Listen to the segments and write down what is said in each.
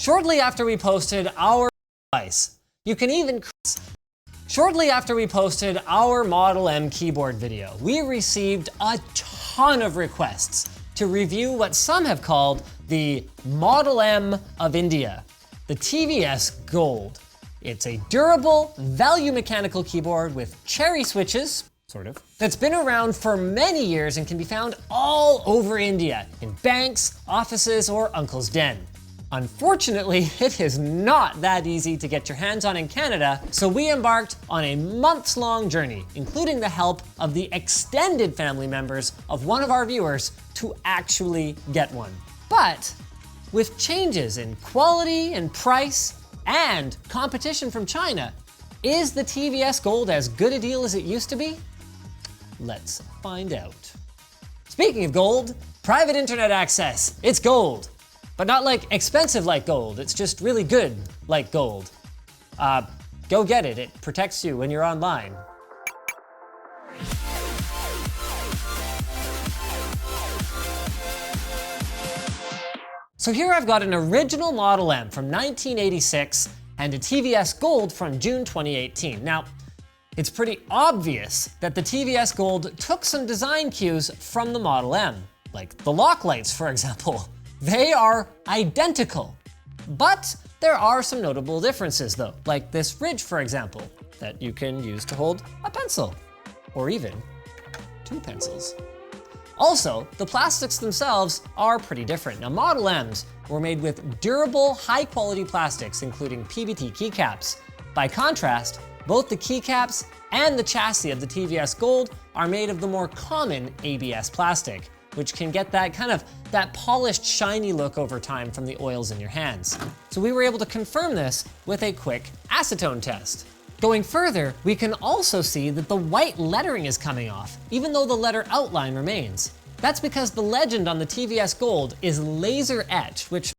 Shortly after we posted our device, you can even Shortly after we posted our Model M keyboard video, we received a ton of requests to review what some have called the Model M of India, the TVS Gold. It's a durable, value mechanical keyboard with cherry switches, sort of, that's been around for many years and can be found all over India, in banks, offices, or uncle's den. Unfortunately, it is not that easy to get your hands on in Canada, so we embarked on a months-long journey, including the help of the extended family members of one of our viewers to actually get one. But with changes in quality and price and competition from China, is the TVS Gold as good a deal as it used to be? Let's find out. Speaking of gold, private internet access, it's gold. But not like expensive like gold, it's just really good like gold. Go get it, it protects you when you're online. So here I've got an original Model M from 1986 and a TVS Gold from June 2018. Now, it's pretty obvious that the TVS Gold took some design cues from the Model M, like the lock lights, for example. They are identical, but there are some notable differences though, like this ridge, for example, that you can use to hold a pencil, or even 2 pencils. Also, the plastics themselves are pretty different. Now, Model M's were made with durable, high-quality plastics, including PBT keycaps. By contrast, both the keycaps and the chassis of the TVS Gold are made of the more common ABS plastic, which can get that that polished, shiny look over time from the oils in your hands. So we were able to confirm this with a quick acetone test. Going further, we can also see that the white lettering is coming off, even though the letter outline remains. That's because the legend on the TVS Gold is laser etched, which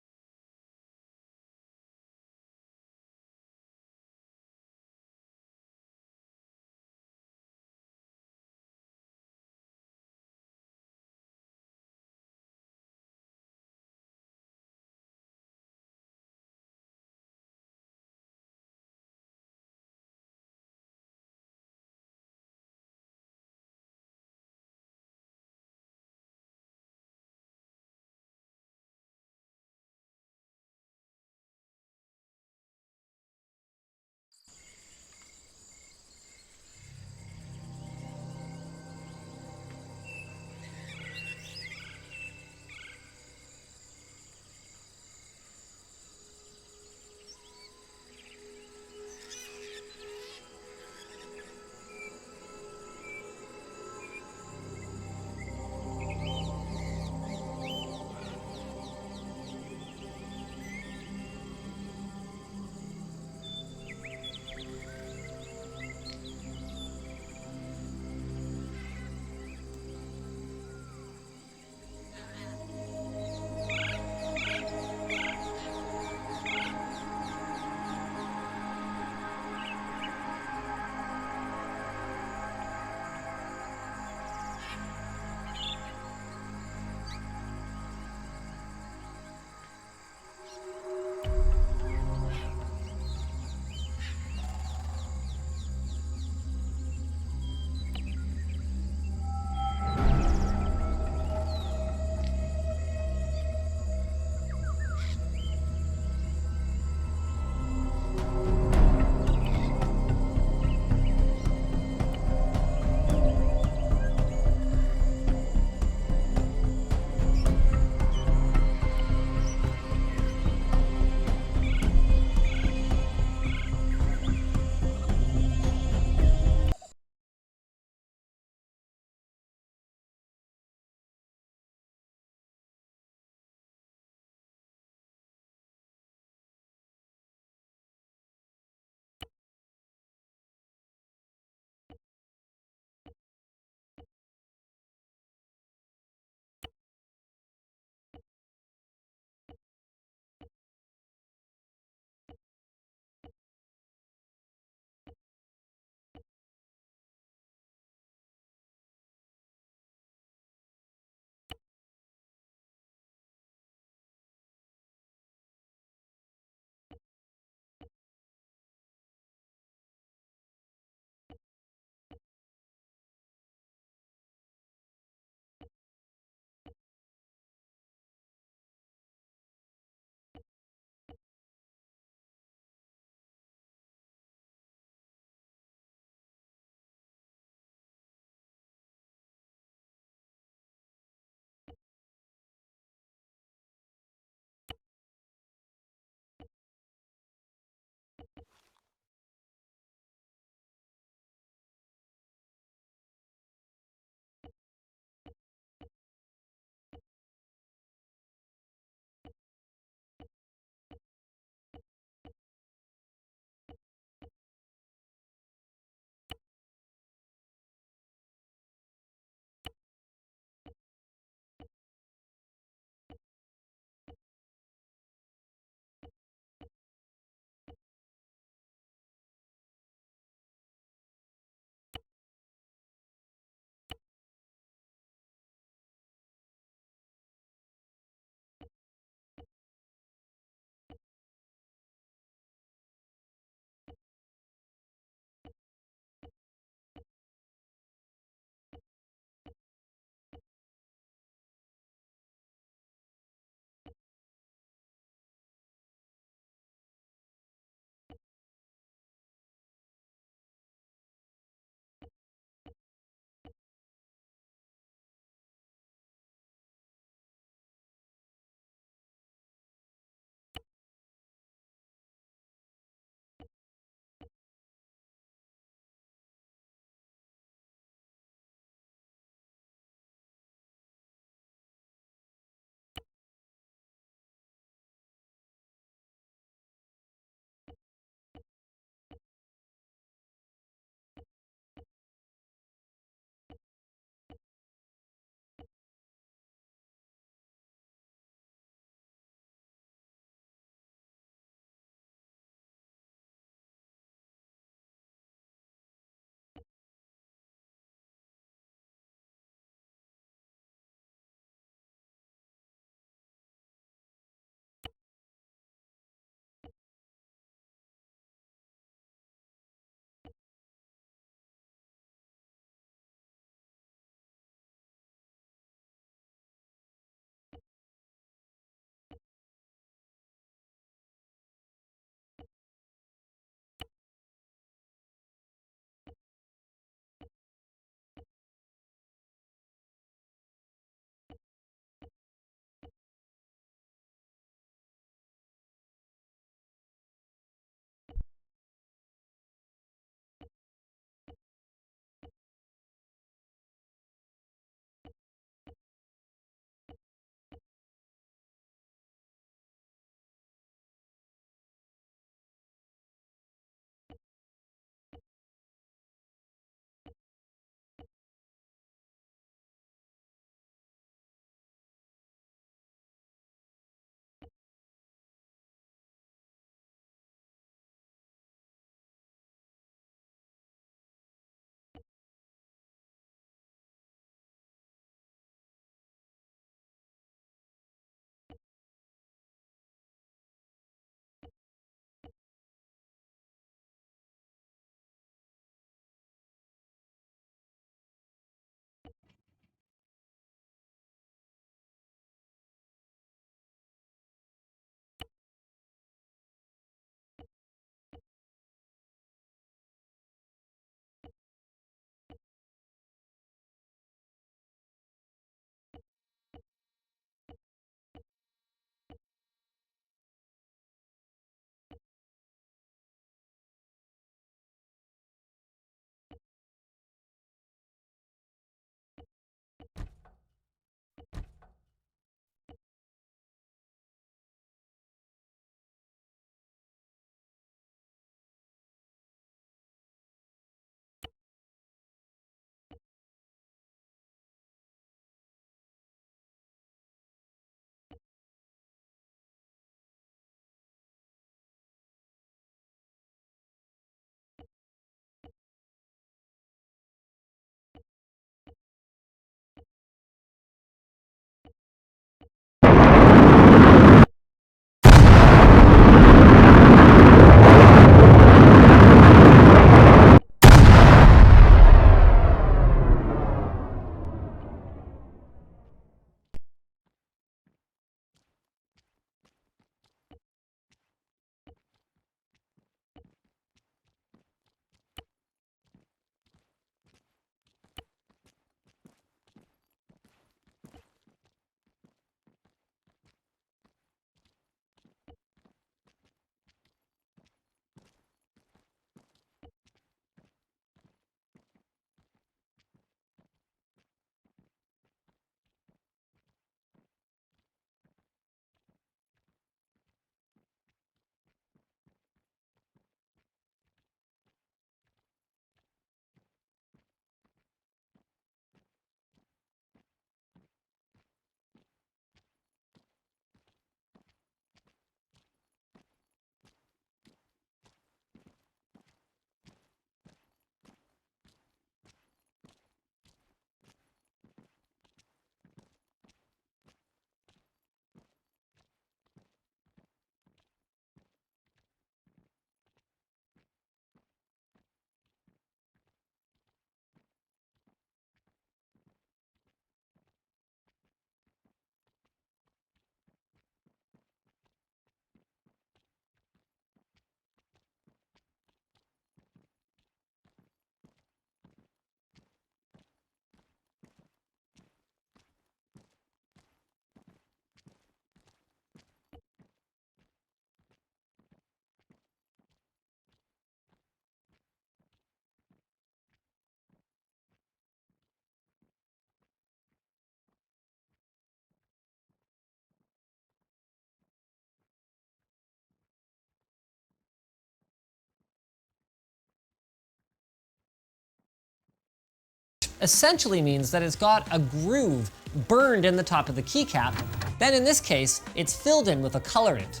essentially means that it's got a groove burned in the top of the keycap. Then in this case, it's filled in with a colorant.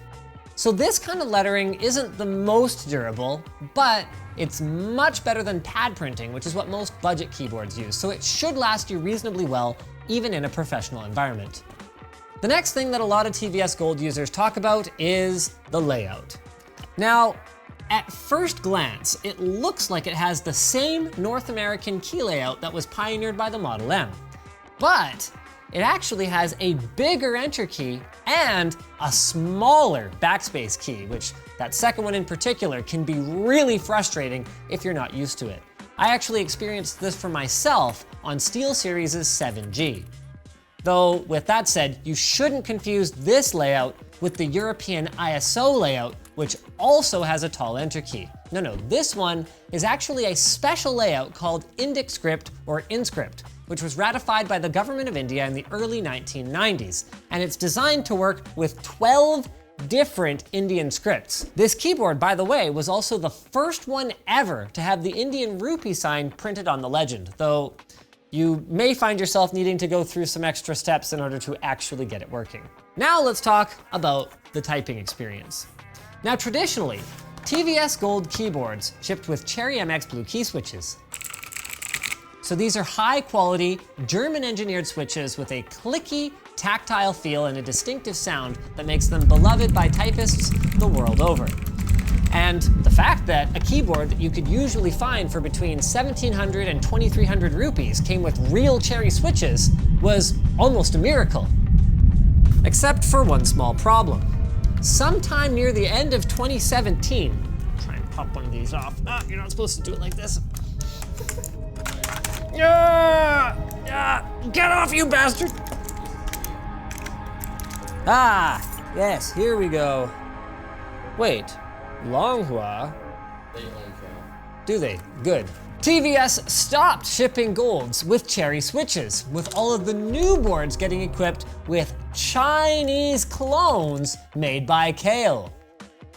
So this kind of lettering isn't the most durable, but it's much better than pad printing, which is what most budget keyboards use, so it should last you reasonably well, even in a professional environment. The next thing that a lot of TVS Gold users talk about is the layout. Now, at first glance, it looks like it has the same North American key layout that was pioneered by the Model M, but it actually has a bigger enter key and a smaller backspace key, which that second one in particular can be really frustrating if you're not used to it. I actually experienced this for myself on SteelSeries' 7G. Though, with that said, you shouldn't confuse this layout with the European ISO layout, which also has a tall enter key. No, this one is actually a special layout called Indic script or InScript, which was ratified by the government of India in the early 1990s, and it's designed to work with 12 different Indian scripts. This keyboard, by the way, was also the first one ever to have the Indian rupee sign printed on the legend, though you may find yourself needing to go through some extra steps in order to actually get it working. Now let's talk about the typing experience. Now traditionally, TVS Gold keyboards shipped with Cherry MX Blue key switches. So these are high quality, German engineered switches with a clicky, tactile feel and a distinctive sound that makes them beloved by typists the world over. And the fact that a keyboard that you could usually find for between 1,700 and 2,300 rupees came with real Cherry switches was almost a miracle. Except for one small problem. Sometime near the end of 2017, try and pop one of these off. You're not supposed to do it like this. Get off, you bastard! Yes, here we go. Wait, Longhua? They only count. Do they? Good. TVS stopped shipping Golds with Cherry switches, with all of the new boards getting equipped with Chinese clones made by Kale.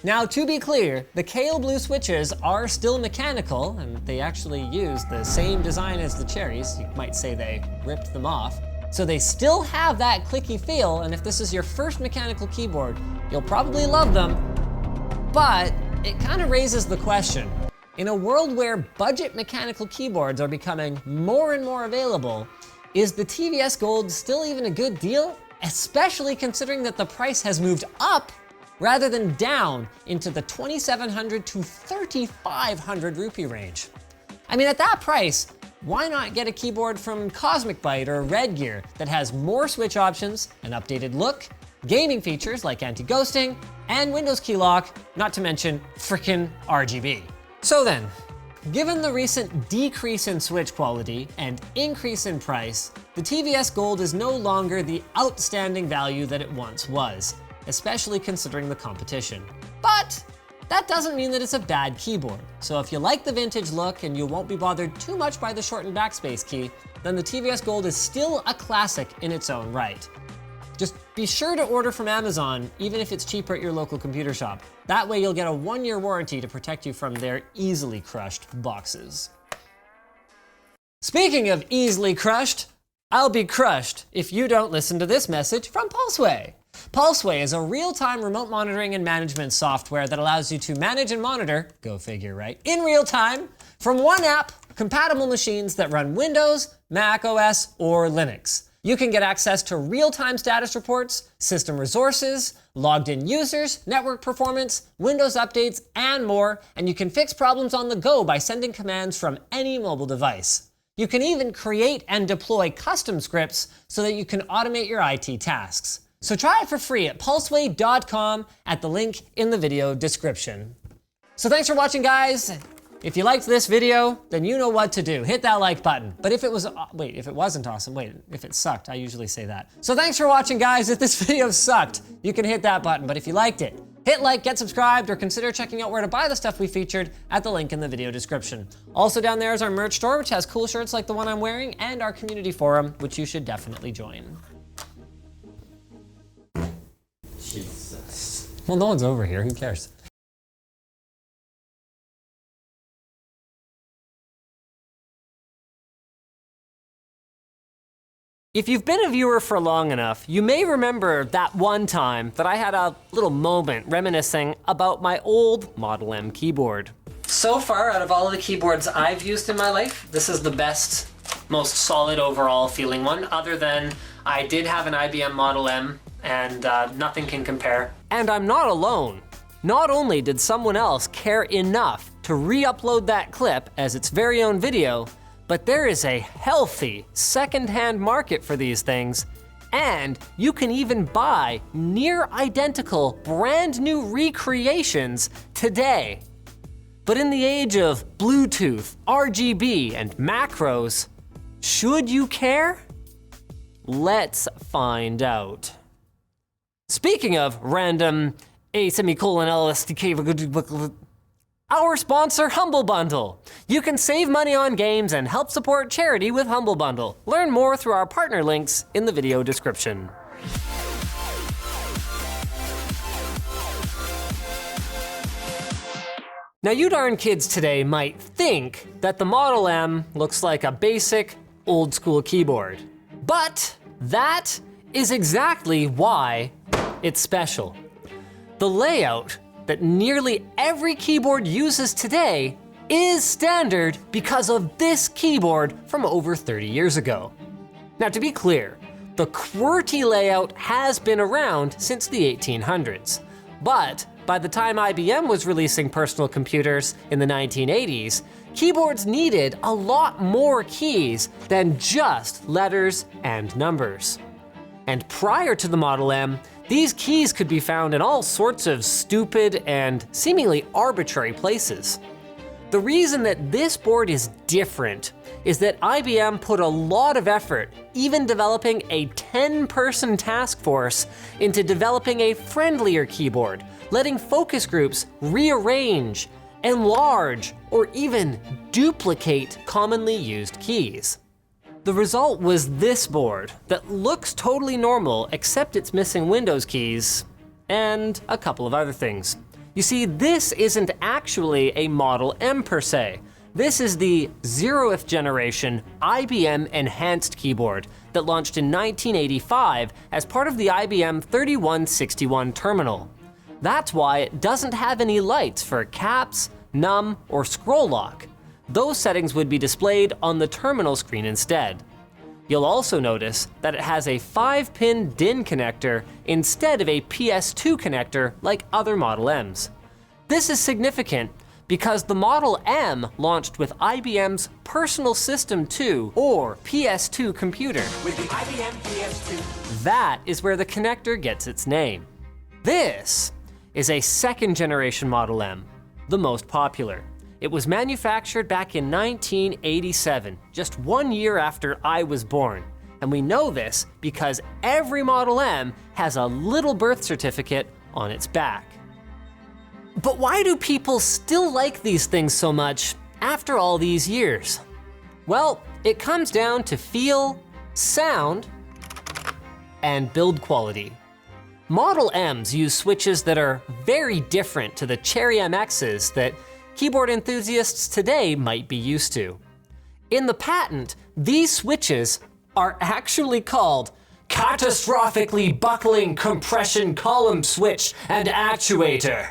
Now, to be clear, the Kale Blue switches are still mechanical, and they actually use the same design as the Cherries. You might say they ripped them off. So they still have that clicky feel, and if this is your first mechanical keyboard, you'll probably love them. But it kind of raises the question, in a world where budget mechanical keyboards are becoming more and more available, is the TVS Gold still even a good deal? Especially considering that the price has moved up rather than down into the 2,700 to 3,500 rupee range. I mean, at that price, why not get a keyboard from Cosmic Byte or Red Gear that has more switch options, an updated look, gaming features like anti-ghosting, and Windows key lock, not to mention frickin' RGB. So then, given the recent decrease in switch quality and increase in price, the TVS Gold is no longer the outstanding value that it once was, especially considering the competition. But that doesn't mean that it's a bad keyboard. So if you like the vintage look and you won't be bothered too much by the shortened backspace key, then the TVS Gold is still a classic in its own right. Just be sure to order from Amazon, even if it's cheaper at your local computer shop. That way you'll get a 1-year warranty to protect you from their easily crushed boxes. Speaking of easily crushed, I'll be crushed if you don't listen to this message from Pulseway. Pulseway is a real-time remote monitoring and management software that allows you to manage and monitor, go figure, right, in real time, from one app, compatible machines that run Windows, Mac OS, or Linux. You can get access to real-time status reports, system resources, logged in users, network performance, Windows updates, and more, and you can fix problems on the go by sending commands from any mobile device. You can even create and deploy custom scripts so that you can automate your IT tasks. So try it for free at pulseway.com at the link in the video description. So thanks for watching, guys. If you liked this video, then you know what to do. Hit that like button. But if it wasn't awesome, if it sucked, I usually say that. So thanks for watching, guys. If this video sucked, you can hit that button. But if you liked it, hit like, get subscribed, or consider checking out where to buy the stuff we featured at the link in the video description. Also down there is our merch store, which has cool shirts like the one I'm wearing, and our community forum, which you should definitely join. Jesus. Well, no one's over here. Who cares? If you've been a viewer for long enough, you may remember that one time that I had a little moment reminiscing about my old Model M keyboard. So far, out of all of the keyboards I've used in my life, this is the best, most solid overall feeling one, other than I did have an IBM Model M, and nothing can compare. And I'm not alone. Not only did someone else care enough to re-upload that clip as its very own video, but there is a healthy second-hand market for these things, and you can even buy near identical brand new recreations today. But in the age of Bluetooth, RGB, and macros, should you care? Let's find out. Speaking of random LSTK, our sponsor, Humble Bundle. You can save money on games and help support charity with Humble Bundle. Learn more through our partner links in the video description. Now, you darn kids today might think that the Model M looks like a basic, old school keyboard. But that is exactly why it's special. The layout that nearly every keyboard uses today is standard because of this keyboard from over 30 years ago. Now, to be clear, the QWERTY layout has been around since the 1800s, but by the time IBM was releasing personal computers in the 1980s, keyboards needed a lot more keys than just letters and numbers. And prior to the Model M, these keys could be found in all sorts of stupid and seemingly arbitrary places. The reason that this board is different is that IBM put a lot of effort, even developing a 10-person task force, into developing a friendlier keyboard, letting focus groups rearrange, enlarge, or even duplicate commonly used keys. The result was this board that looks totally normal, except it's missing Windows keys and a couple of other things. You see, this isn't actually a Model M per se. This is the 0th generation IBM Enhanced keyboard that launched in 1985 as part of the IBM 3161 terminal. That's why it doesn't have any lights for caps, num, or scroll lock. Those settings would be displayed on the terminal screen instead. You'll also notice that it has a 5-pin DIN connector instead of a PS2 connector like other Model Ms. This is significant because the Model M launched with IBM's Personal System 2 or PS2 computer. With the IBM PS2. That is where the connector gets its name. This is a 2nd generation Model M, the most popular. It was manufactured back in 1987, just 1 year after I was born. And we know this because every Model M has a little birth certificate on its back. But why do people still like these things so much after all these years? Well, it comes down to feel, sound, and build quality. Model Ms use switches that are very different to the Cherry MXs that keyboard enthusiasts today might be used to. In the patent, these switches are actually called catastrophically buckling compression column switch and actuator.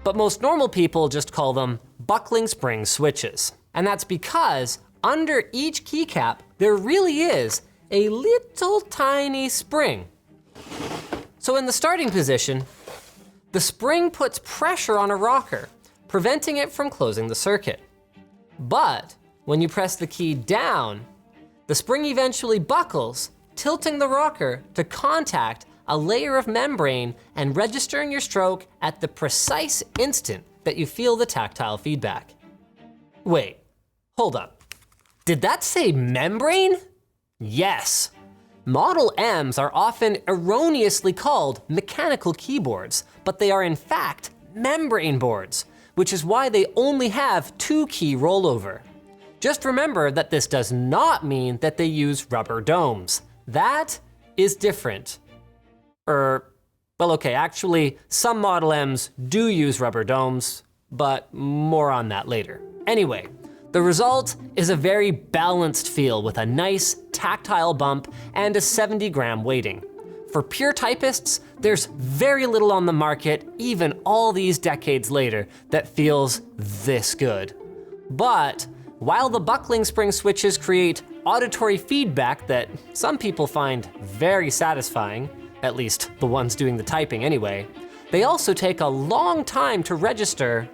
But most normal people just call them buckling spring switches. And that's because under each keycap, there really is a little tiny spring. So in the starting position, the spring puts pressure on a rocker, preventing it from closing the circuit. But when you press the key down, the spring eventually buckles, tilting the rocker to contact a layer of membrane and registering your stroke at the precise instant that you feel the tactile feedback. Wait, hold up. Did that say membrane? Yes. Model Ms are often erroneously called mechanical keyboards, but they are in fact membrane boards, which is why they only have 2-key rollover. Just remember that this does not mean that they use rubber domes. That is different. Well, okay, actually, some Model Ms do use rubber domes, but more on that later. Anyway, the result is a very balanced feel with a nice tactile bump and a 70-gram weighting. For pure typists, there's very little on the market, even all these decades later, that feels this good. But while the buckling spring switches create auditory feedback that some people find very satisfying, at least the ones doing the typing anyway, they also take a long time to register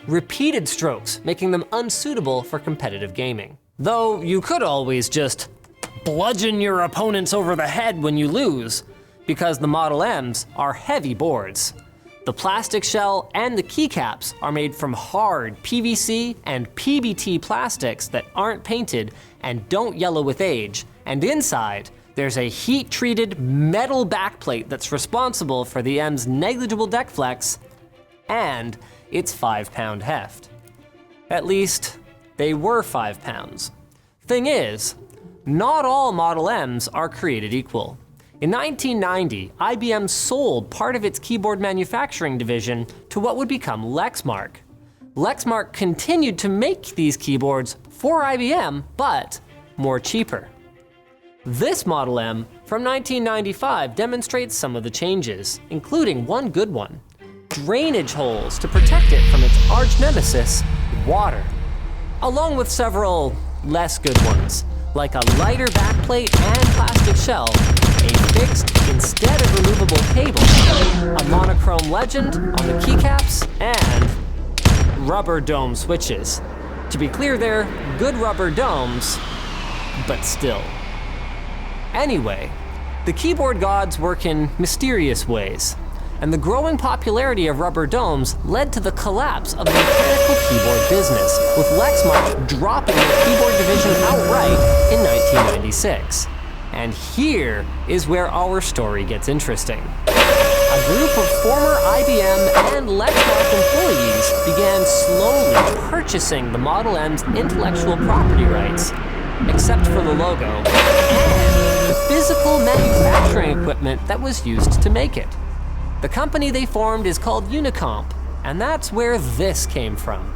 repeated strokes, making them unsuitable for competitive gaming. Though you could always just bludgeon your opponents over the head when you lose, because the Model M's are heavy boards. The plastic shell and the keycaps are made from hard PVC and PBT plastics that aren't painted and don't yellow with age, and inside, there's a heat-treated metal backplate that's responsible for the M's negligible deck flex and its 5-pound heft. At least, they were 5 pounds. Thing is, not all Model M's are created equal. In 1990, IBM sold part of its keyboard manufacturing division to what would become Lexmark. Lexmark continued to make these keyboards for IBM, but more cheaper. This Model M from 1995 demonstrates some of the changes, including one good one: drainage holes to protect it from its arch nemesis, water. Along with several less good ones, like a lighter backplate and plastic shell, a fixed instead of removable cable, a monochrome legend on the keycaps, and rubber dome switches. To be clear, they're good rubber domes, but still. Anyway, the keyboard gods work in mysterious ways, and the growing popularity of rubber domes led to the collapse of the mechanical keyboard business, with Lexmark dropping the keyboard division outright in 1996. And here is where our story gets interesting. A group of former IBM and Lexmark employees began slowly purchasing the Model M's intellectual property rights, except for the logo, and the physical manufacturing equipment that was used to make it. The company they formed is called Unicomp, and that's where this came from.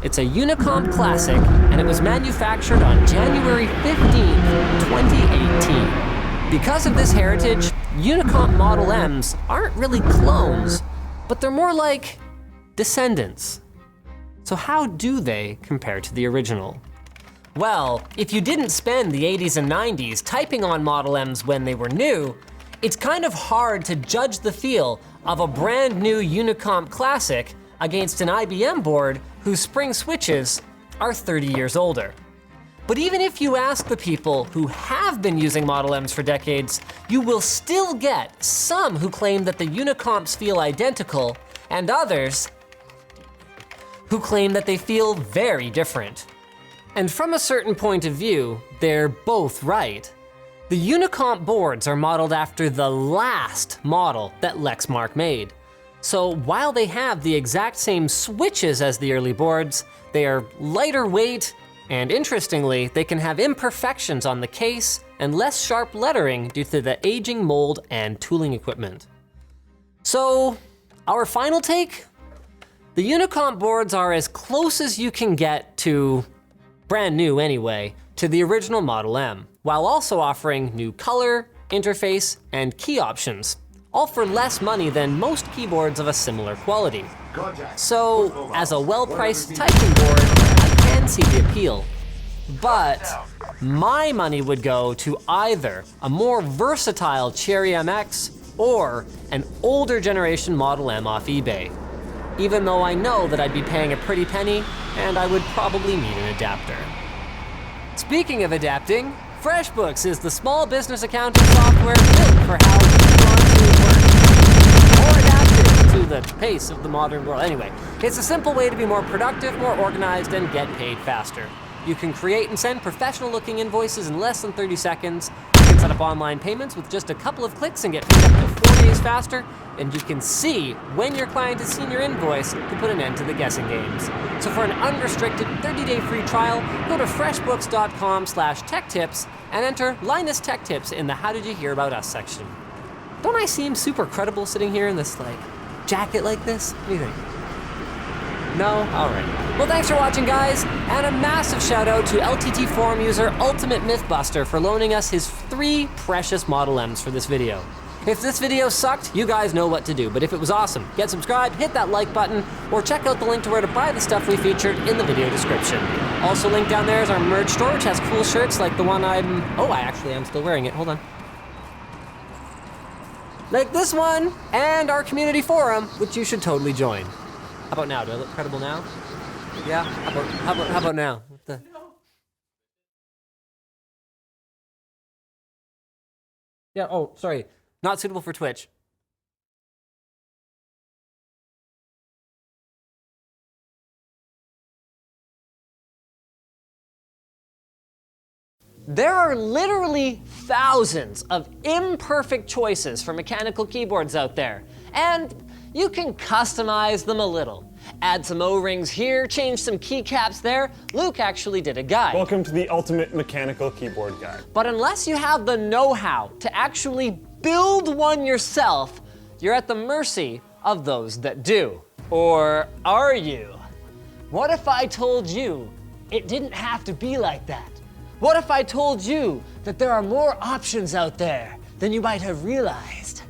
It's a Unicomp Classic, and it was manufactured on January 15th, 2018. Because of this heritage, Unicomp Model M's aren't really clones, but they're more like descendants. So how do they compare to the original? Well, if you didn't spend the 80s and 90s typing on Model M's when they were new, it's kind of hard to judge the feel of a brand new Unicomp Classic against an IBM board whose spring switches are 30 years older. But even if you ask the people who have been using Model M's for decades, you will still get some who claim that the Unicomps feel identical, and others who claim that they feel very different. And from a certain point of view, they're both right. The Unicomp boards are modeled after the last model that Lexmark made. So while they have the exact same switches as the early boards, they are lighter weight, and interestingly, they can have imperfections on the case and less sharp lettering due to the aging mold and tooling equipment. So, our final take? The Unicomp boards are as close as you can get to, brand new anyway, to the original Model M, while also offering new color, interface, and key options, all for less money than most keyboards of a similar quality. So, as a well-priced typing board, I can see the appeal. But my money would go to either a more versatile Cherry MX or an older generation Model M off eBay, even though I know that I'd be paying a pretty penny and I would probably need an adapter. Speaking of adapting, FreshBooks is the small business accounting software built for how you want to work, more adapted to the pace of the modern world. Anyway, it's a simple way to be more productive, more organized, and get paid faster. You can create and send professional-looking invoices in less than 30 seconds. You can set up online payments with just a couple of clicks and get paid up to 4 days faster. And you can see when your client has seen your invoice to put an end to the guessing games. So for an unrestricted 30-day free trial, go to freshbooks.com/techtips and enter Linus Tech Tips in the How Did You Hear About Us section. Don't I seem super credible sitting here in this jacket like this? What do you think? No? Alright. Well, thanks for watching, guys, and a massive shout out to LTT forum user Ultimate Mythbuster for loaning us his 3 precious Model Ms for this video. If this video sucked, you guys know what to do, but if it was awesome, get subscribed, hit that like button, or check out the link to where to buy the stuff we featured in the video description. Also linked down there is our merch store, which has cool shirts like the one I actually am still wearing it, hold on. Like this one, and our community forum, which you should totally join. How about now? Do I look credible now? Yeah? How about now? What the? Yeah, oh, sorry. Not suitable for Twitch. There are literally thousands of imperfect choices for mechanical keyboards out there, and you can customize them a little. Add some O-rings here, change some keycaps there. Luke actually did a guide. Welcome to the ultimate mechanical keyboard guide. But unless you have the know-how to actually build one yourself, you're at the mercy of those that do. Or are you? What if I told you it didn't have to be like that? What if I told you that there are more options out there than you might have realized?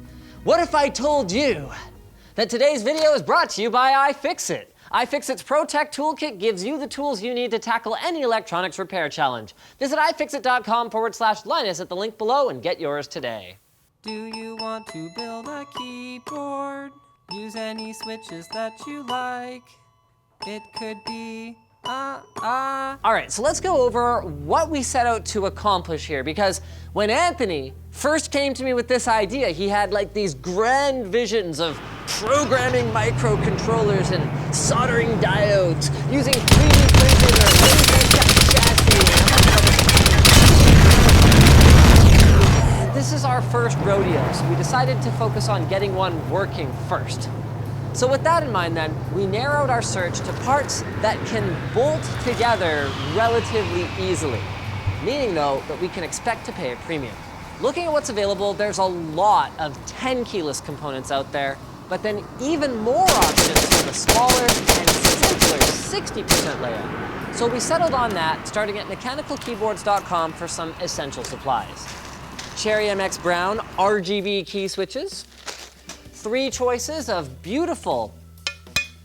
What if I told you that today's video is brought to you by iFixit? iFixit's Pro Tech Toolkit gives you the tools you need to tackle any electronics repair challenge. Visit ifixit.com/Linus at the link below and get yours today. Do you want to build a keyboard? Use any switches that you like. It could be All right, so let's go over what we set out to accomplish here, because when Anthony first came to me with this idea, he had like these grand visions of programming microcontrollers and soldering diodes, using 3D printed or manufactured chassis. This is our first rodeo, so we decided to focus on getting one working first. So with that in mind then, we narrowed our search to parts that can bolt together relatively easily, meaning though that we can expect to pay a premium. Looking at what's available, there's a lot of 10 keyless components out there, but then even more options for the smaller and simpler 60% layout. So we settled on that, starting at mechanicalkeyboards.com for some essential supplies. Cherry MX Brown RGB key switches, 3 choices of beautiful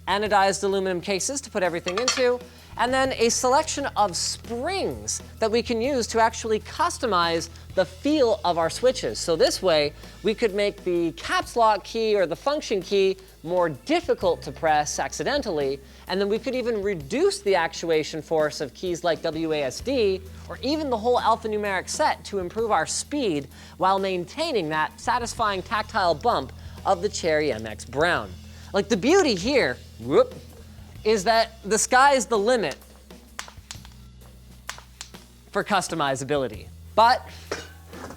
anodized aluminum cases to put everything into, and then a selection of springs that we can use to actually customize the feel of our switches. So this way, we could make the caps lock key or the function key more difficult to press accidentally, and then we could even reduce the actuation force of keys like WASD, or even the whole alphanumeric set to improve our speed while maintaining that satisfying tactile bump of the Cherry MX Brown. Like the beauty here, is that the sky's the limit for customizability. But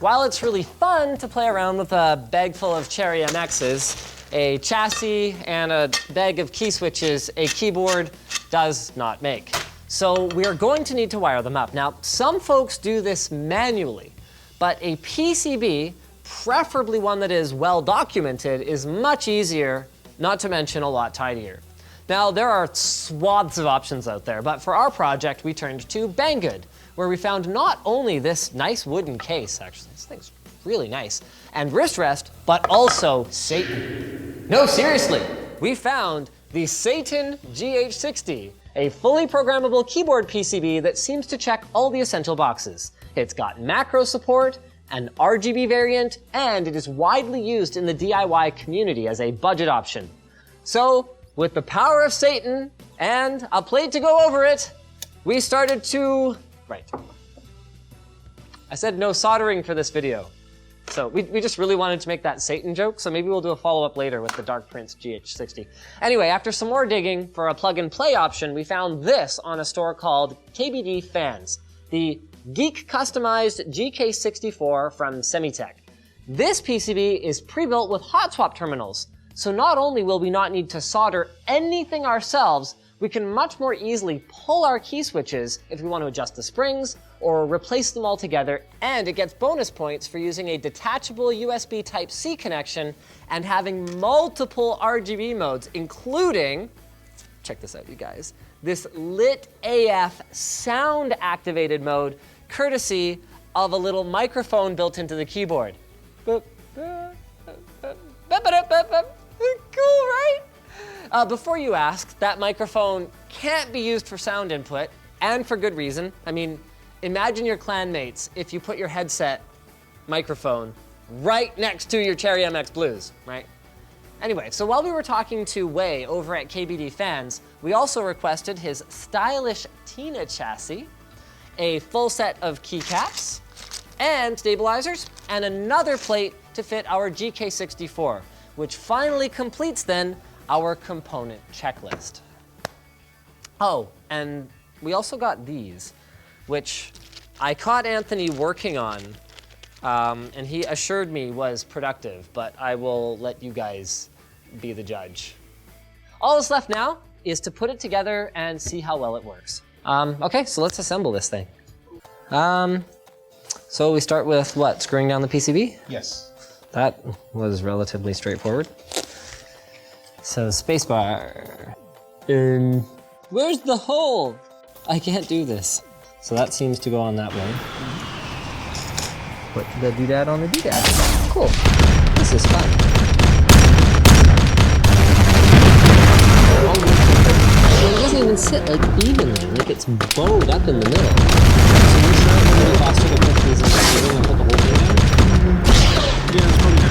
while it's really fun to play around with a bag full of Cherry MXs, a chassis and a bag of key switches, a keyboard does not make. So we are going to need to wire them up. Now, some folks do this manually, but a PCB, preferably one that is well documented, is much easier, not to mention a lot tidier. Now, there are swaths of options out there, but for our project, we turned to Banggood, where we found not only this nice wooden case, actually, this thing's really nice, and wrist rest, but also Satan. No, seriously, we found the Satan GH60, a fully programmable keyboard PCB that seems to check all the essential boxes. It's got macro support, an RGB variant, and it is widely used in the DIY community as a budget option. So, with the power of Satan and a plate to go over it, we started to... Right. I said no soldering for this video. So we just really wanted to make that Satan joke, so maybe we'll do a follow-up later with the Dark Prince GH60. Anyway, after some more digging for a plug-and-play option, we found this on a store called KBD Fans, the Geek Customized GK64 from Semitech. This PCB is pre-built with hot swap terminals, so not only will we not need to solder anything ourselves, we can much more easily pull our key switches if we want to adjust the springs or replace them all together, and it gets bonus points for using a detachable USB Type-C connection and having multiple RGB modes, including check this out, you guys. This lit AF sound activated mode, courtesy of a little microphone built into the keyboard. Cool, right? Before you ask, that microphone can't be used for sound input, and for good reason. I mean, imagine your clanmates if you put your headset microphone right next to your Cherry MX Blues, right? Anyway, so while we were talking to Wei over at KBD Fans, we also requested his stylish Tina chassis, a full set of keycaps, and stabilizers, and another plate to fit our GK64, which finally completes then our component checklist. Oh, and we also got these, which I caught Anthony working on, and he assured me was productive, but I will let you guys be the judge. All that's left now is to put it together and see how well it works. Okay, so let's assemble this thing. So we start with what, screwing down the PCB? Yes. That was relatively straightforward. So spacebar. Where's the hole? I can't do this. So that seems to go on that one. Put the doodad on the doodad. Cool. This is fun. It doesn't even sit like evenly, like it's bowed up in the middle. So you sure it would be faster to put these in the ceiling and put the whole thing down? Yeah, it's probably good.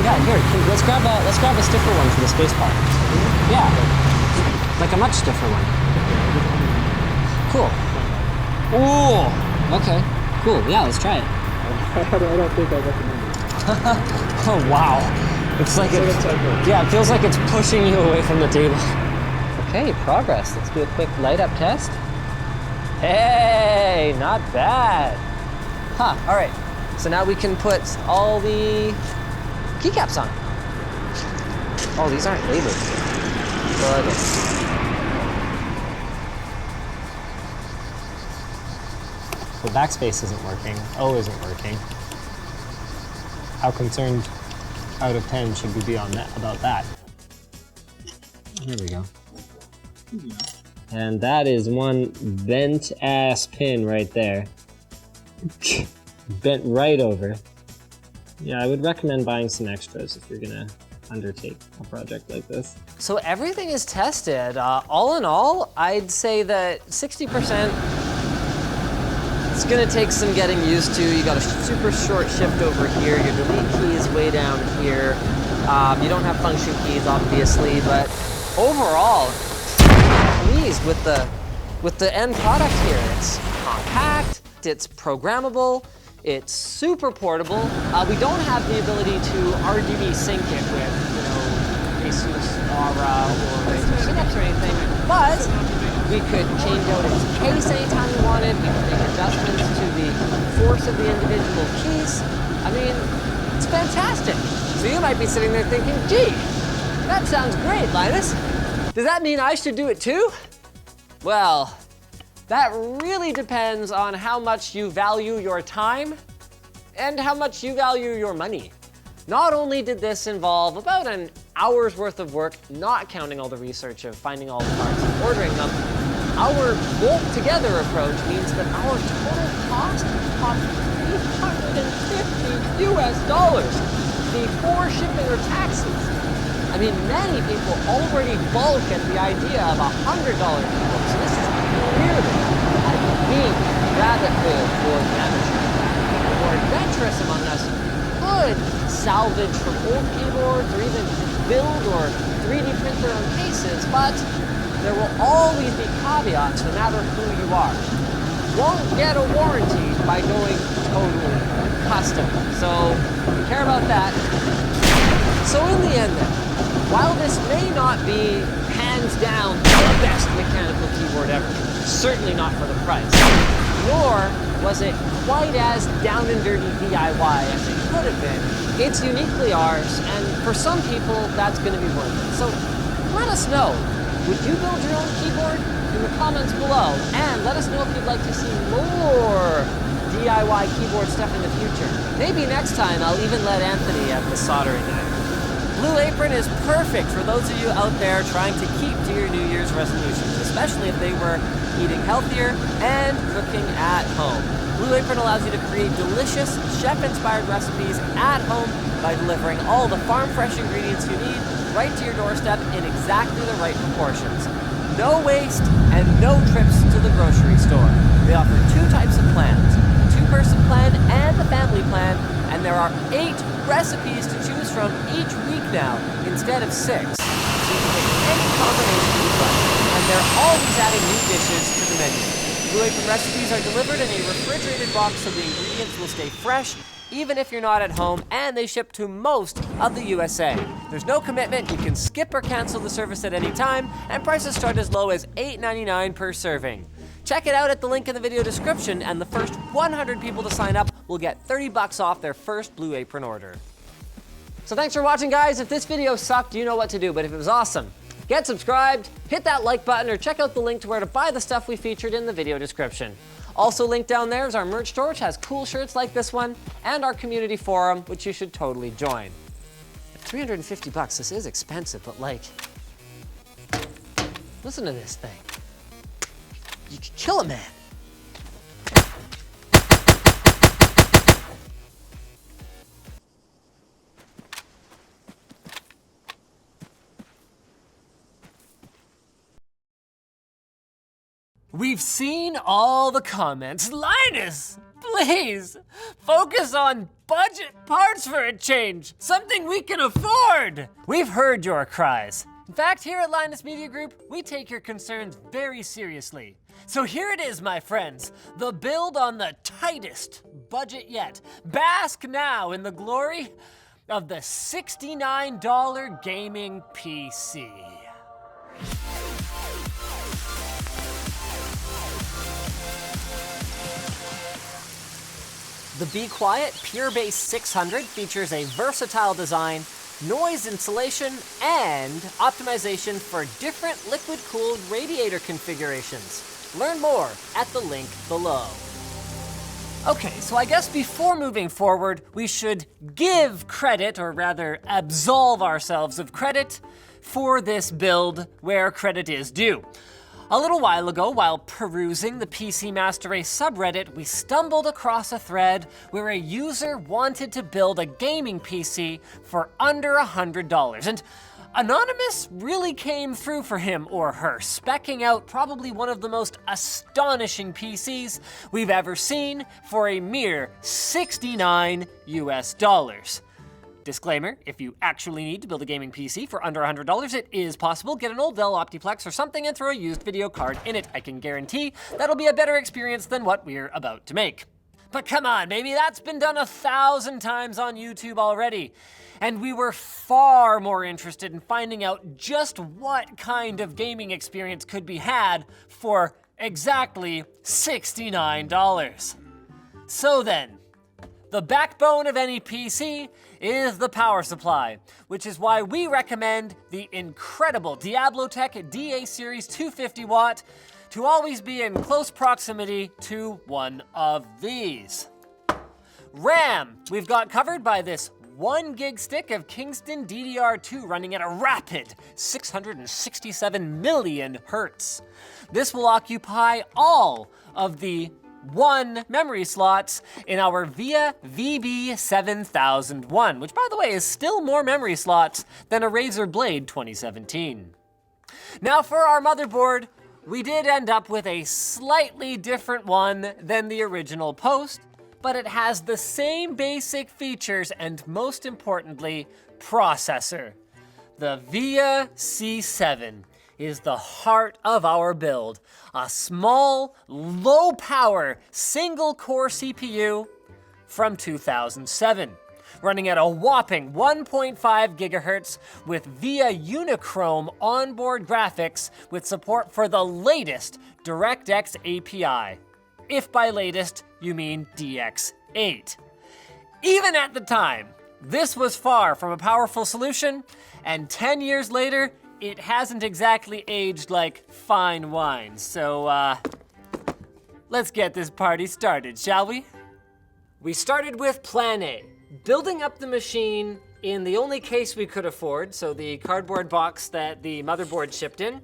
Yeah, here, let's grab a stiffer one for the space bar. Yeah, like a much stiffer one. Cool. Ooh, okay, cool. Yeah, let's try it. I don't think I recommend it. Oh wow, it's like yeah, it feels like it's pushing you away from the table. Okay, progress. Let's do a quick light up test. Hey, not bad. Huh. All right. So now we can put all the keycaps on. Oh, these aren't labeled. Good. The backspace isn't working. O isn't working. How concerned out of 10 should we be on that about that? There we go. And that is one bent ass pin right there. Bent right over. Yeah, I would recommend buying some extras if you're gonna undertake a project like this. So everything is tested. All in all, I'd say that 60%, it's gonna take some getting used to. You got a super short shift over here. Your delete key is way down here. You don't have function keys, obviously, but overall, pleased with the end product here. It's compact, it's programmable, it's super portable. We don't have the ability to RGB sync it with, you know, Asus Aura or Asus Synapse or anything, but we could change out its case anytime we wanted. We could make adjustments to the force of the individual keys. I mean, it's fantastic. So you might be sitting there thinking, gee, that sounds great, Linus. Does that mean I should do it too? Well, that really depends on how much you value your time and how much you value your money. Not only did this involve about an hour's worth of work, not counting all the research of finding all the parts and ordering them, our bolt together approach means that our total cost cost $350 before shipping or taxes. I mean, many people already balk at the idea of $100 keyboard, so this is clearly a deep rabbit hole for the amateur. The more adventurous among us could salvage from old keyboards or even build or 3D print their own cases, but there will always be caveats no matter who you are. Won't get a warranty by going totally custom. So, if you care about that. So in the end then, while this may not be hands down the best mechanical keyboard ever, certainly not for the price, nor was it quite as down and dirty DIY as it could have been, it's uniquely ours, and for some people, that's going to be worth it. So let us know, Would you build your own keyboard? In the comments below, and let us know if you'd like to see more DIY keyboard stuff in the future. Maybe next time I'll even let Anthony have the soldering iron. Blue Apron is perfect for those of you out there trying to keep to your New Year's resolutions, especially if they were eating healthier and cooking at home. Blue Apron allows you to create delicious, chef-inspired recipes at home by delivering all the farm-fresh ingredients you need right to your doorstep in exactly the right proportions. No waste and no trips to the grocery store. They offer 2 types of plans, the 2-person plan and the family plan, and there are 8 recipes to choose from each week now instead of 6. So you can pick any combination you like, and they're always adding new dishes to the menu. Blue Apron recipes are delivered in a refrigerated box so the ingredients will stay fresh even if you're not at home, and they ship to most of the USA. There's no commitment, you can skip or cancel the service at any time, and prices start as low as $8.99 per serving. Check it out at the link in the video description, and the first 100 people to sign up will get $30 off their first Blue Apron order. So thanks for watching, guys. If this video sucked, you know what to do, but if it was awesome, get subscribed, hit that like button, or check out the link to where to buy the stuff we featured in the video description. Also linked down there is our merch store, which has cool shirts like this one, and our community forum, which you should totally join. At $350, this is expensive, but like, listen to this thing. You could kill a man. We've seen all the comments. Linus, please, focus on budget parts for a change. Something we can afford. We've heard your cries. In fact, here at Linus Media Group, we take your concerns very seriously. So here it is, my friends, the build on the tightest budget yet. Bask now in the glory of the $69 gaming PC. The Be Quiet Pure Base 600 features a versatile design, noise insulation, and optimization for different liquid-cooled radiator configurations. Learn more at the link below. Okay, so I guess before moving forward, we should give credit, or rather absolve ourselves of credit, for this build where credit is due. A little while ago, while perusing the PC Master Race subreddit, we stumbled across a thread where a user wanted to build a gaming PC for under $100. And Anonymous really came through for him or her, speccing out probably one of the most astonishing PCs we've ever seen for a mere $69 US. Disclaimer, if you actually need to build a gaming PC for under $100, it is possible. Get an old Dell Optiplex or something and throw a used video card in it. I can guarantee that'll be a better experience than what we're about to make. But come on, maybe that's been done 1,000 times on YouTube already. And we were far more interested in finding out just what kind of gaming experience could be had for exactly $69. So then, the backbone of any PC is the power supply, which is why we recommend the incredible Diablotech DA Series 250 watt to always be in close proximity to one of these. RAM, we've got covered by this 1 gig stick of Kingston DDR2 running at a rapid 667 million hertz. This will occupy all of the 1 memory slots in our VIA VB7001, which by the way is still more memory slots than a Razer Blade 2017. Now for our motherboard, we did end up with a slightly different one than the original post, but it has the same basic features and most importantly, processor. The VIA C7 is the heart of our build. A small, low-power, single-core CPU from 2007, running at a whopping 1.5 gigahertz with VIA Unichrome onboard graphics with support for the latest DirectX API. If by latest, you mean DX8. Even at the time, this was far from a powerful solution, and 10 years later, it hasn't exactly aged like fine wine. So, let's get this party started, shall we? We started with plan A, building up the machine in the only case we could afford, so the cardboard box that the motherboard shipped in,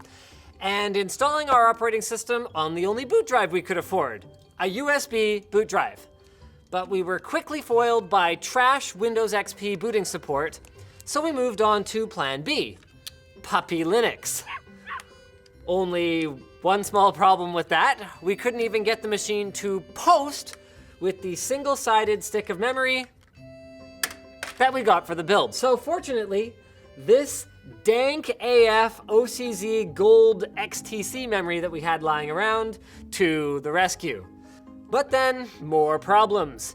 and installing our operating system on the only boot drive we could afford, a USB boot drive. But we were quickly foiled by trash Windows XP booting support, so we moved on to plan B, Puppy Linux. Only one small problem with that, we couldn't even get the machine to post with the single-sided stick of memory that we got for the build. So fortunately, this dank AF OCZ Gold XTC memory that we had lying around to the rescue. But then, more problems.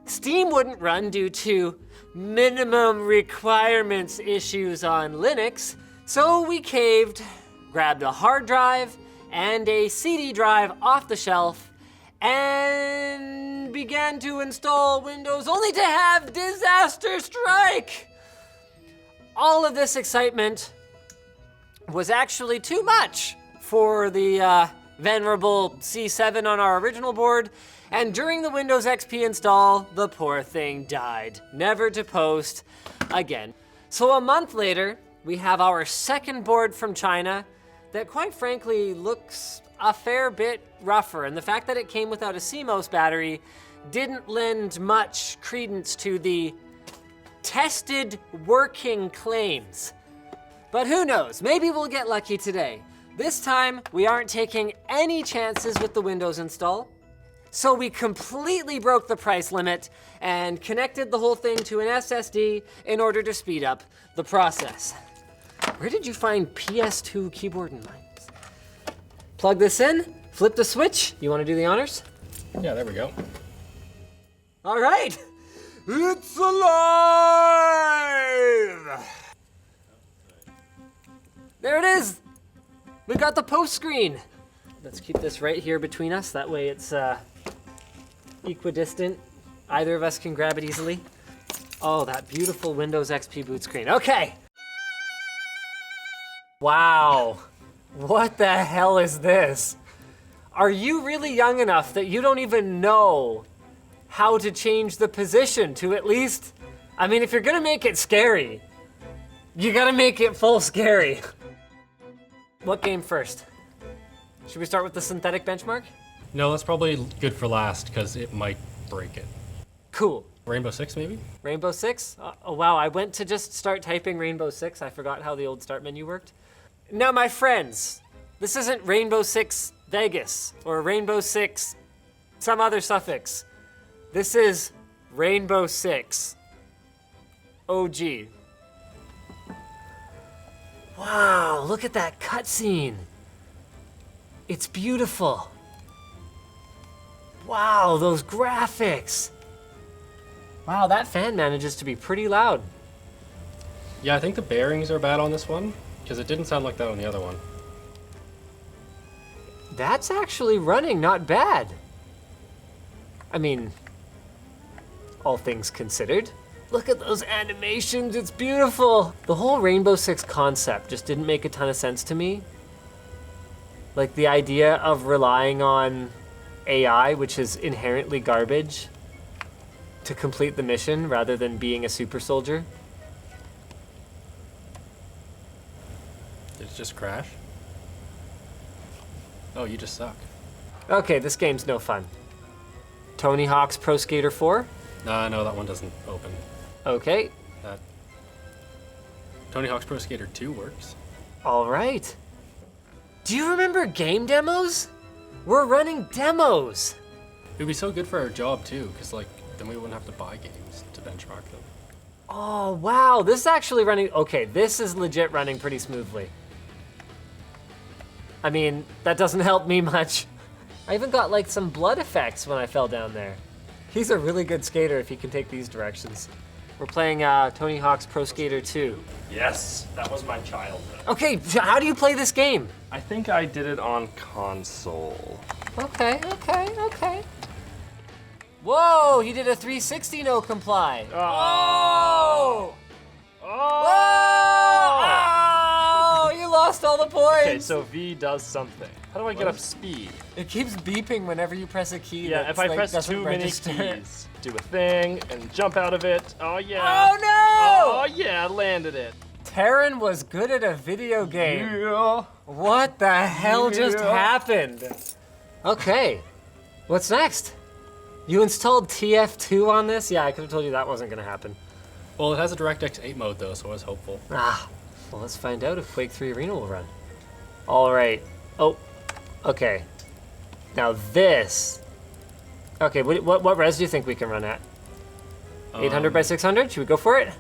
Steam wouldn't run due to minimum requirements issues on Linux, so we caved, grabbed a hard drive and a CD drive off the shelf, and began to install Windows only to have disaster strike. All of this excitement was actually too much for the venerable C7 on our original board, and during the Windows XP install, the poor thing died, never to post again. So a month later, we have our second board from China that quite frankly looks a fair bit rougher, and the fact that it came without a CMOS battery didn't lend much credence to the tested working claims. But who knows, maybe we'll get lucky today. This time, we aren't taking any chances with the Windows install, so we completely broke the price limit and connected the whole thing to an SSD in order to speed up the process. Where did you find PS2 keyboard and mice? Plug this in, flip the switch. You wanna do the honors? Yeah, there we go. All right, it's alive! There it is. We got the post screen. Let's keep this right here between us. That way it's equidistant. Either of us can grab it easily. Oh, that beautiful Windows XP boot screen. Okay. Wow. What the hell is this? Are you really young enough that you don't even know how to change the position to at least, I mean, if you're gonna make it scary, you gotta make it full scary. What game first? Should we start with the synthetic benchmark? No, that's probably good for last because it might break it. Cool. Rainbow Six, maybe? Rainbow Six? Oh wow, I went to just start typing Rainbow Six. I forgot how the old start menu worked. Now my friends, this isn't Rainbow Six Vegas or Rainbow Six some other suffix. This is Rainbow Six OG. Wow, look at that cutscene. It's beautiful. Wow, those graphics. Wow, that fan manages to be pretty loud. Yeah, I think the bearings are bad on this one because it didn't sound like that on the other one. That's actually running not bad. I mean, all things considered. Look at those animations, it's beautiful. The whole Rainbow Six concept just didn't make a ton of sense to me. Like the idea of relying on AI, which is inherently garbage, to complete the mission rather than being a super soldier. Did it just crash? Oh, you just suck. Okay, this game's no fun. Tony Hawk's Pro Skater 4? No, that one doesn't open. Okay, That Tony Hawk's Pro Skater 2 works. all right. Do you remember game demos? We're running demos. It would be so good for our job too, because like then we wouldn't have to buy games to benchmark them. Oh, wow, this is actually running, okay, this is legit running pretty smoothly. I mean, that doesn't help me much. I even got like some blood effects when I fell down there. He's a really good skater if he can take these directions. We're playing Tony Hawk's Pro Skater 2. Yes, that was my childhood. Okay, how do you play this game? I think I did it on console. Okay. Whoa, he did a 360 no comply. Oh. Whoa! Oh, you lost all the points! Okay, so V does something. How do I get up speed? It keeps beeping whenever you press a key. Yeah, that's, if I like, press doesn't too many register. keys, do a thing and jump out of it. Oh yeah. Oh no! Oh yeah, I landed it. Taryn was good at a video game. Yeah. What the hell just Yeah. happened? Okay, what's next? You installed TF2 on this? Yeah, I could have told you that wasn't gonna happen. Well, it has a DirectX 8 mode though, so I was hopeful. Ah, well, let's find out if Quake 3 Arena will run. All right. Oh, okay. Now this. Okay, what res do you think we can run at? 800 by 600? Should we go for it?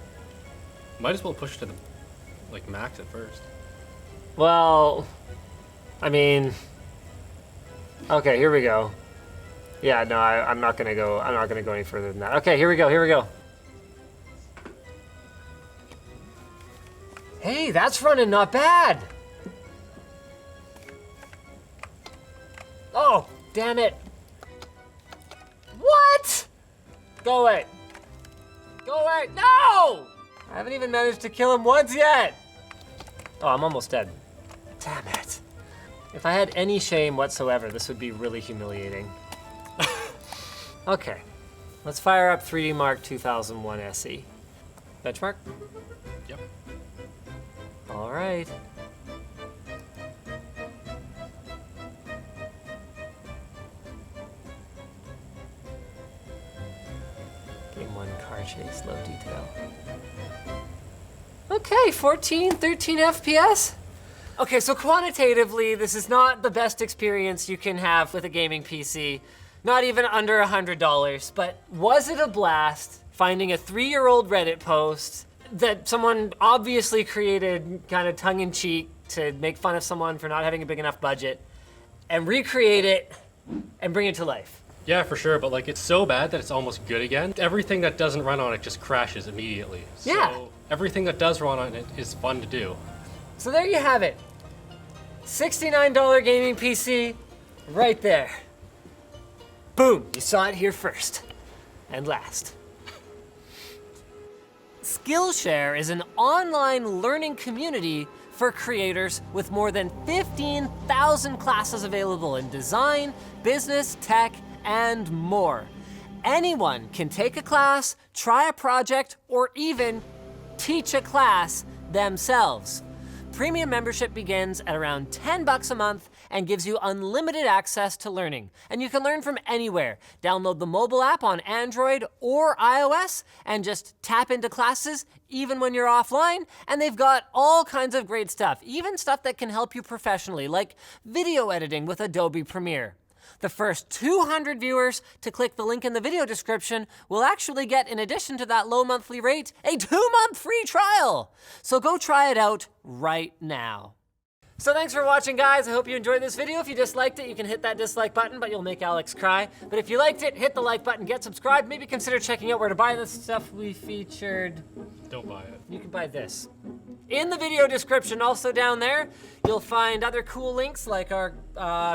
Might as well push to the max at first. Well, I mean, okay, here we go. Yeah, no, I'm not gonna go. I'm not gonna go any further than that. Okay, here we go. Here we go. Hey, that's running not bad. Oh, damn it. What? Go away. Go away. No! I haven't even managed to kill him once yet. Oh, I'm almost dead. Damn it. If I had any shame whatsoever, this would be really humiliating. Okay, let's fire up 3D Mark 2001 SE. Benchmark? Yep. All right. Game 1 car chase, low detail. Okay, 14, 13 FPS. Okay, so quantitatively, this is not the best experience you can have with a gaming PC. Not even under $100, but was it a blast finding a 3-year-old Reddit post that someone obviously created kind of tongue-in-cheek to make fun of someone for not having a big enough budget, and recreate it and bring it to life? Yeah, for sure, but it's so bad that it's almost good again. Everything that doesn't run on it just crashes immediately. Yeah. So everything that does run on it is fun to do. So there you have it. $69 gaming PC, right there. Boom, you saw it here first and last. Skillshare is an online learning community for creators with more than 15,000 classes available in design, business, tech, and more. Anyone can take a class, try a project, or even teach a class themselves. Premium membership begins at around $10 a month and gives you unlimited access to learning. And you can learn from anywhere. Download the mobile app on Android or iOS and just tap into classes even when you're offline. And they've got all kinds of great stuff, even stuff that can help you professionally, like video editing with Adobe Premiere. The first 200 viewers to click the link in the video description will actually get, in addition to that low monthly rate, a 2-month free trial. So go try it out right now. So thanks for watching, guys. I hope you enjoyed this video. If you disliked it, you can hit that dislike button, but you'll make Alex cry. But if you liked it, hit the like button, get subscribed, maybe consider checking out where to buy the stuff we featured. Don't buy it. You can buy this. In the video description, also down there, you'll find other cool links like our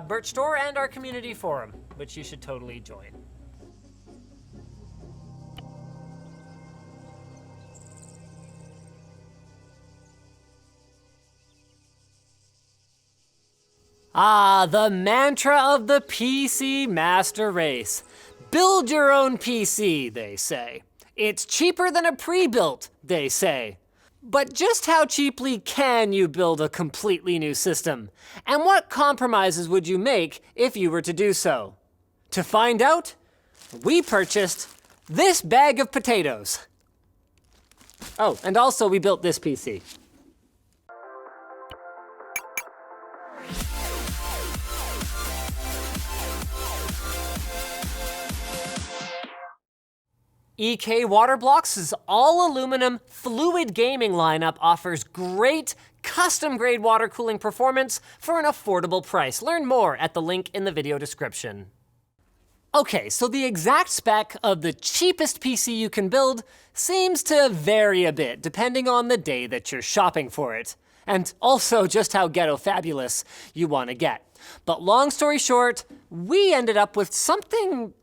merch store and our community forum, which you should totally join. Ah, the mantra of the PC Master Race. Build your own PC, they say. It's cheaper than a pre-built, they say. But just how cheaply can you build a completely new system? And what compromises would you make if you were to do so? To find out, we purchased this bag of potatoes. Oh, and also we built this PC. EK Waterblocks' all-aluminum fluid gaming lineup offers great custom-grade water cooling performance for an affordable price. Learn more at the link in the video description. Okay, so the exact spec of the cheapest PC you can build seems to vary a bit depending on the day that you're shopping for it, and also just how ghetto fabulous you want to get. But long story short, we ended up with something,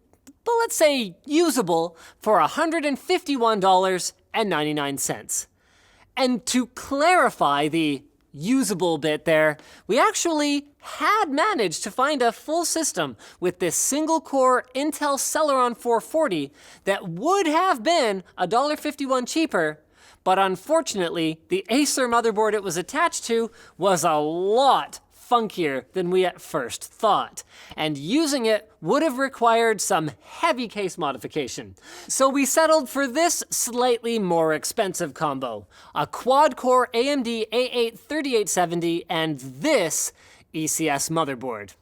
well, let's say usable, for $151.99. And to clarify the usable bit there, we actually had managed to find a full system with this single-core Intel Celeron 440 that would have been $1.51 cheaper, but unfortunately, the Acer motherboard it was attached to was a lot funkier than we at first thought, and using it would have required some heavy case modification. So we settled for this slightly more expensive combo, a quad-core AMD A8 3870 and this ECS motherboard.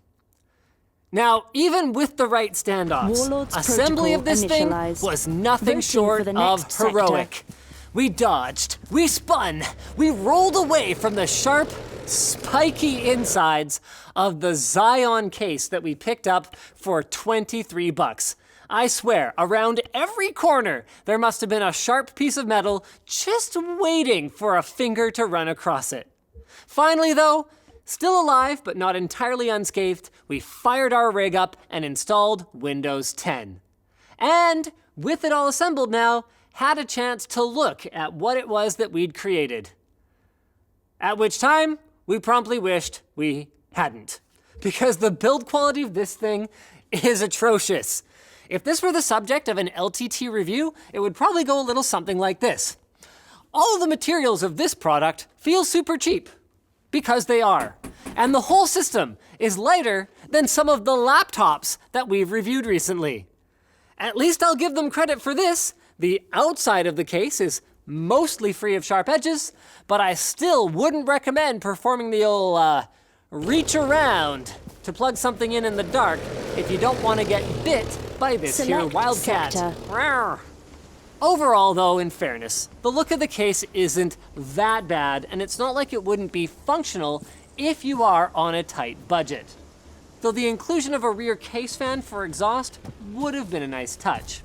Now, even with the right standoffs, Warlord's assembly of this thing initialized. was nothing Voting short for the of next sector. heroic. We dodged, we spun, we rolled away from the sharp, spiky insides of the Xeon case that we picked up for 23 bucks. I swear, around every corner, there must have been a sharp piece of metal just waiting for a finger to run across it. Finally though, still alive but not entirely unscathed, we fired our rig up and installed Windows 10. And with it all assembled now, had a chance to look at what it was that we'd created. At which time, we promptly wished we hadn't, because the build quality of this thing is atrocious. If this were the subject of an LTT review, it would probably go a little something like this. All of the materials of this product feel super cheap, because they are. And the whole system is lighter than some of the laptops that we've reviewed recently. At least I'll give them credit for this. The outside of the case is mostly free of sharp edges, but I still wouldn't recommend performing the old reach around to plug something in the dark if you don't want to get bit by this here Select wildcat. sector. Rawr. Overall though, in fairness, the look of the case isn't that bad, and it's not like it wouldn't be functional if you are on a tight budget. Though the inclusion of a rear case fan for exhaust would have been a nice touch.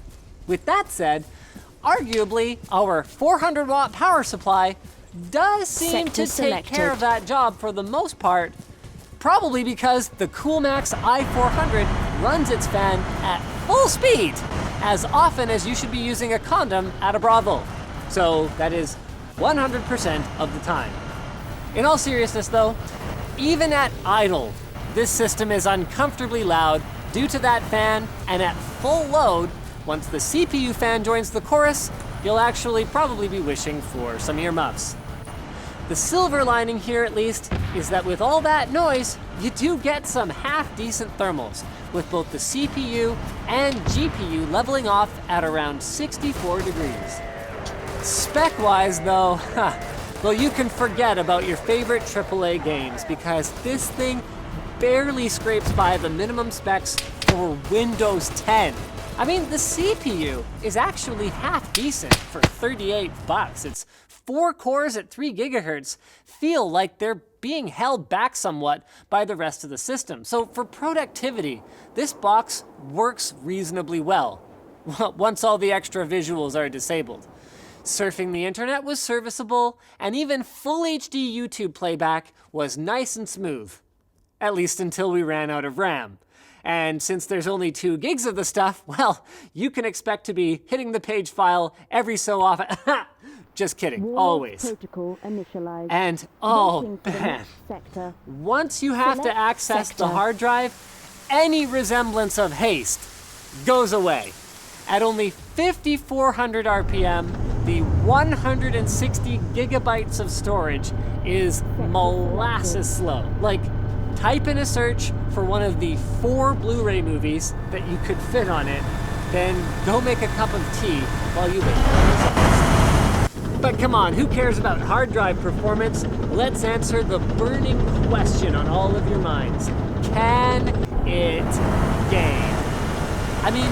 With that said, arguably, our 400 watt power supply does seem Sector to take care selected. of that job for the most part, probably because the Coolmax i400 runs its fan at full speed, as often as you should be using a condom at a brothel. So that is 100% of the time. In all seriousness though, even at idle, this system is uncomfortably loud due to that fan, and at full load, once the CPU fan joins the chorus, you'll actually probably be wishing for some earmuffs. The silver lining here, at least, is that with all that noise, you do get some half-decent thermals, with both the CPU and GPU leveling off at around 64 degrees. Spec-wise, though, well, you can forget about your favorite AAA games, because this thing barely scrapes by the minimum specs for Windows 10. I mean, the CPU is actually half decent for 38 bucks. It's 4 cores at 3 gigahertz feel like they're being held back somewhat by the rest of the system. So for productivity, this box works reasonably well, once all the extra visuals are disabled. Surfing the internet was serviceable, and even full HD YouTube playback was nice and smooth. At least until we ran out of RAM. And since there's only 2 gigs of the stuff, well, you can expect to be hitting the page file every so often. Just kidding, always. Protocol initialized. And oh Voting for the man, next sector. once you have to Select access the sector. hard drive, any resemblance of haste goes away. At only 5,400 RPM, the 160 gigabytes of storage is molasses slow. Like, type in a search for one of the 4 Blu-ray movies that you could fit on it, then go make a cup of tea while you wait for the results. But come on, who cares about hard drive performance? Let's answer the burning question on all of your minds. Can it game? I mean,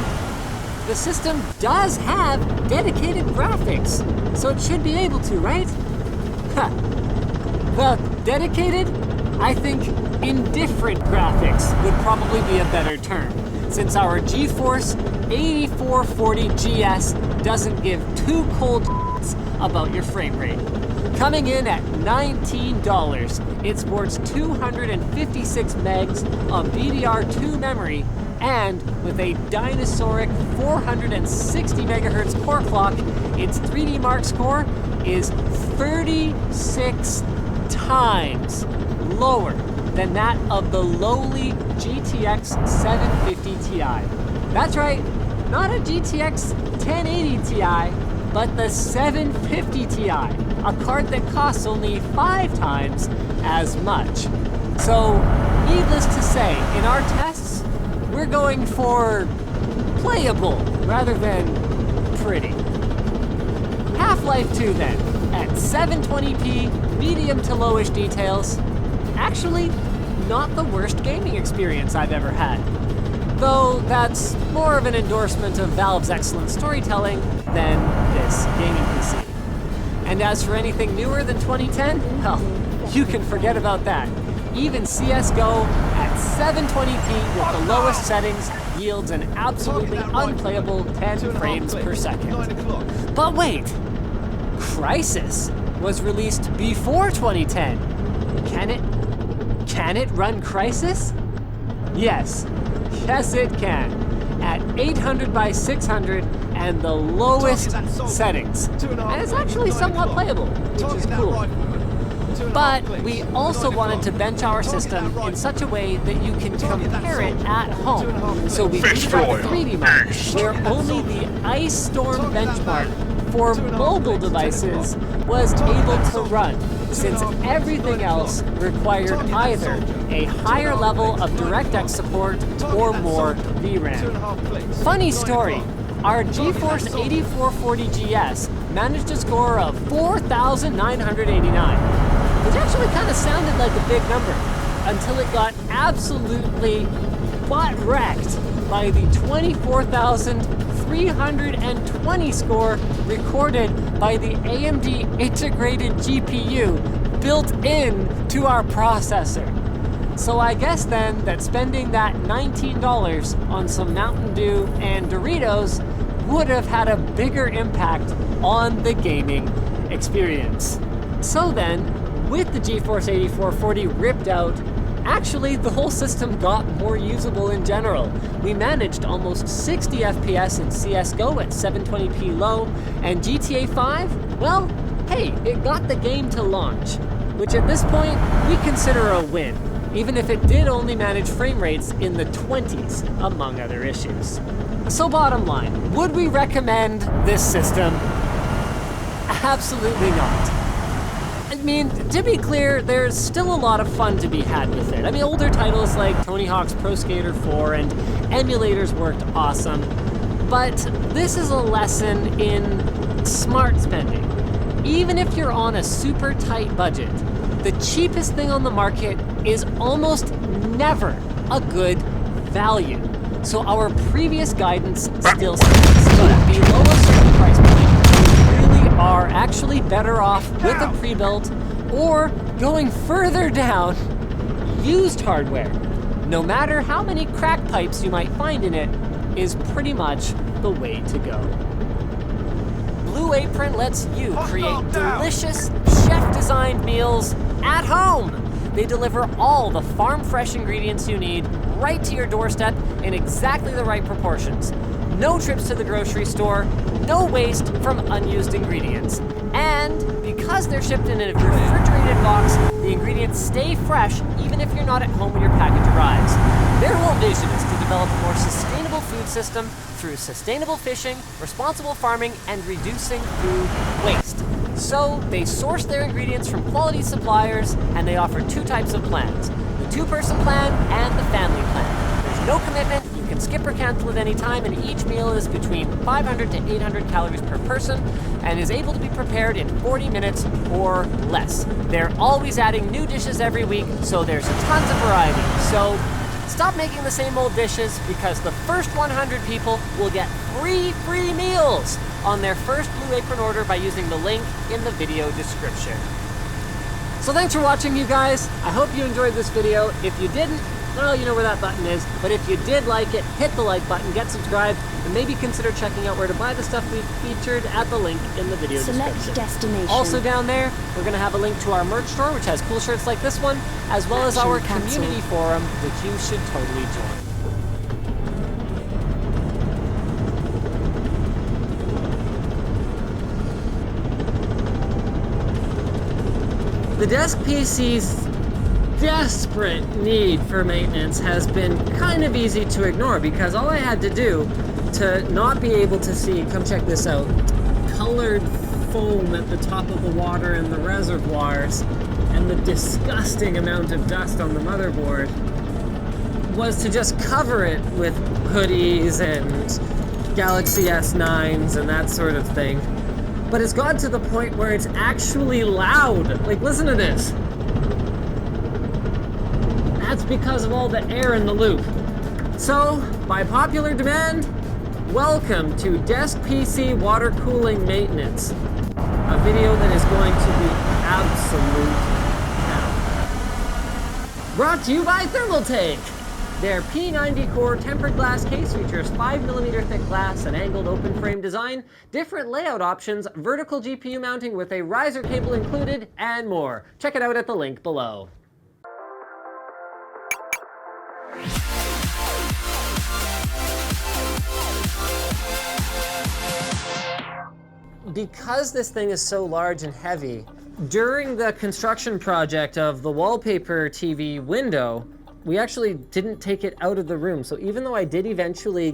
the system does have dedicated graphics, so it should be able to, right? Huh. Well, dedicated? I think indifferent graphics would probably be a better term, since our GeForce 8440 GS doesn't give 2 cold shits about your frame rate. Coming in at $19, it sports 256 megs of DDR2 memory, and with a dinosauric 460 megahertz core clock, its 3D Mark score is 36 times lower than that of the lowly GTX 750 Ti. That's right, not a GTX 1080 Ti, but the 750 Ti, a card that costs only 5 times as much. So, needless to say, in our tests, we're going for playable rather than pretty. Half-Life 2 then, at 720p, medium to lowish details. Actually, not the worst gaming experience I've ever had. Though that's more of an endorsement of Valve's excellent storytelling than this gaming PC. And as for anything newer than 2010, well, you can forget about that. Even CSGO at 720p with the lowest settings yields an absolutely unplayable 10 frames per second. But wait, Crysis was released before 2010. Can it run Crysis? Yes it can, at 800 by 600 and the lowest settings. And it's actually somewhat playable, which is cool. But we also wanted to bench our system in such a way that you can compare it at home. So we booted up 3D mode, where only the Ice Storm benchmark for mobile devices was able to run, since everything else required either a higher level of DirectX support or more VRAM. Funny story, our GeForce 8440 GS managed a score of 4,989. Which actually kind of sounded like a big number, until it got absolutely butt-wrecked by the 24,320 score recorded by the AMD integrated GPU built in to our processor. So I guess then that spending that $19 on some Mountain Dew and Doritos would have had a bigger impact on the gaming experience. So then, with the GeForce 8440 ripped out, actually the whole system got more usable in general. We managed almost 60 FPS in CSGO at 720p low, and GTA 5, well, hey, it got the game to launch, which at this point we consider a win, even if it did only manage frame rates in the 20s, among other issues. So bottom line, would we recommend this system? Absolutely not. I mean, to be clear, there's still a lot of fun to be had with it. I mean, older titles like Tony Hawk's Pro Skater 4 and emulators worked awesome, but this is a lesson in smart spending. Even if you're on a super tight budget, the cheapest thing on the market is almost never a good value. So our previous guidance still stands. Below a certain price point, are actually better off with a pre-built or going further down, used hardware. No matter how many crack pipes you might find in it is pretty much the way to go. Blue Apron lets you create delicious chef-designed meals at home. They deliver all the farm-fresh ingredients you need right to your doorstep in exactly the right proportions. No trips to the grocery store, no waste from unused ingredients. And because they're shipped in a refrigerated box, the ingredients stay fresh even if you're not at home when your package arrives. Their whole vision is to develop a more sustainable food system through sustainable fishing, responsible farming, and reducing food waste. So they source their ingredients from quality suppliers, and they offer 2 types of plans: the 2-person plan and the family plan. There's no commitment. You can skip or cancel at any time, and each meal is between 500 to 800 calories per person and is able to be prepared in 40 minutes or less. They're always adding new dishes every week, so there's tons of variety. So stop making the same old dishes, because the first 100 people will get free meals on their first Blue Apron order by using the link in the video description. So thanks for watching, you guys. I hope you enjoyed this video. If you didn't, well, you know where that button is. But if you did like it, hit the like button, get subscribed, and maybe consider checking out where to buy the stuff we featured at the link in the video description. Destination. Also down there, we're going to have a link to our merch store, which has cool shirts like this one, as well as our community forum, which you should totally join. The desk PC's desperate need for maintenance has been kind of easy to ignore because all I had to do to not be able to see, come check this out, colored foam at the top of the water in the reservoirs and the disgusting amount of dust on the motherboard was to just cover it with hoodies and Galaxy S9s and that sort of thing. But it's gotten to the point where it's actually loud. Like, listen to this. That's because of all the air in the loop. So, by popular demand, welcome to Desk PC Water Cooling Maintenance, a video that is going to be absolute hell. Brought to you by Thermaltake. Their P90 core tempered glass case features 5mm thick glass, an angled open frame design, different layout options, vertical GPU mounting with a riser cable included, and more. Check it out at the link below. Because this thing is so large and heavy, during the construction project of the wallpaper TV window, we actually didn't take it out of the room. So even though I did eventually